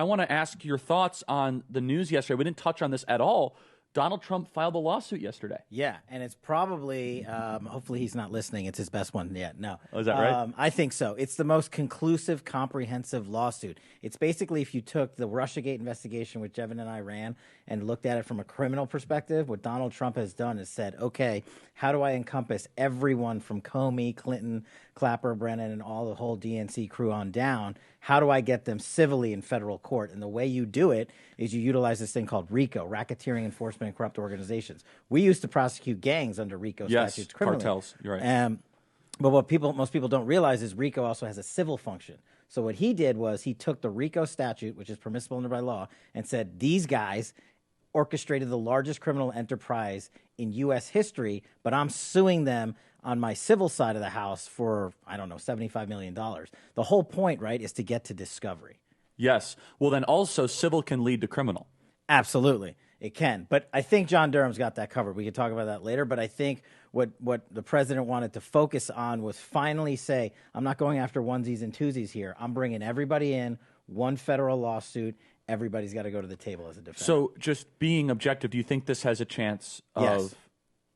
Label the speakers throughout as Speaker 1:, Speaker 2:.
Speaker 1: I want to ask your thoughts on the news yesterday. We didn't touch on this at all. Donald Trump filed a lawsuit yesterday.
Speaker 2: Yeah, and it's probably, hopefully he's not listening. It's his best one yet. No.
Speaker 1: Oh, is that right?
Speaker 2: I think so. It's the most conclusive, comprehensive lawsuit. It's basically if you took the Russiagate investigation, which Jevin and I ran, and looked at it from a criminal perspective, what Donald Trump has done is said, okay, how do I encompass everyone from Comey, Clinton, Clapper, Brennan, and all the whole DNC crew on down? How do I get them civilly in federal court? And the way you do it is you utilize this thing called RICO, Racketeering Enforcement and Corrupt Organizations. We used to prosecute gangs under RICO statutes criminally.
Speaker 1: Cartels. You're right.
Speaker 2: But what most people don't realize is RICO also has a civil function. So what he did was he took the RICO statute, which is permissible under by law, and said these guys orchestrated the largest criminal enterprise in U.S. history, but I'm suing them on my civil side of the house for, I don't know, $75 million. The whole point, right, is to get to discovery.
Speaker 1: Yes. Well, then also civil can lead to criminal.
Speaker 2: Absolutely. It can. But I think John Durham's got that covered. We can talk about that later. But I think what the president wanted to focus on was finally say, I'm not going after onesies and twosies here. I'm bringing everybody in, one federal lawsuit. Everybody's got to go to the table as a defendant.
Speaker 1: So just being objective, do you think this has a chance of...
Speaker 2: Yes.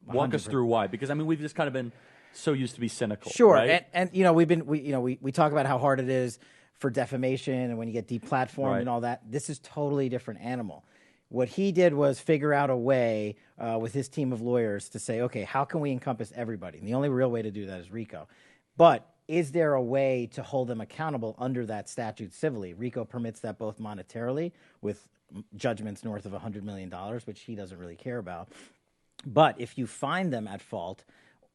Speaker 1: Walk us through why, because I mean we've just kind of been so used to be cynical.
Speaker 2: Sure,
Speaker 1: right?
Speaker 2: and you know we talk about how hard it is for defamation and when you get deplatformed and all that. This is totally different animal. What he did was figure out a way with his team of lawyers to say, okay, how can we encompass everybody? And the only real way to do that is RICO. But is there a way to hold them accountable under that statute civilly? RICO permits that both monetarily with judgments north of $100 million, which he doesn't really care about. But if you find them at fault,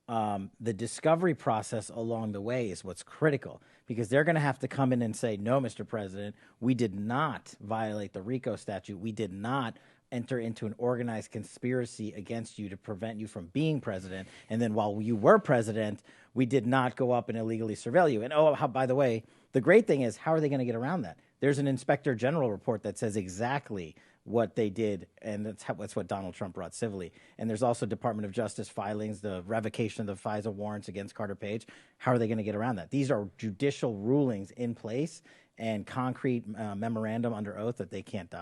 Speaker 2: the discovery process along the way is what's critical, because they're going to have to come in and say, no, Mr. President, we did not violate the RICO statute. We did not enter into an organized conspiracy against you to prevent you from being president. And then while you were president, we did not go up and illegally surveil you. And by the way, the great thing is, how are they going to get around that? There's an inspector general report that says exactly what they did, and that's what Donald Trump brought civilly. And there's also Department of Justice filings, the revocation of the FISA warrants against Carter Page. How are they going to get around that? These are judicial rulings in place and concrete memorandum under oath that they can't dodge.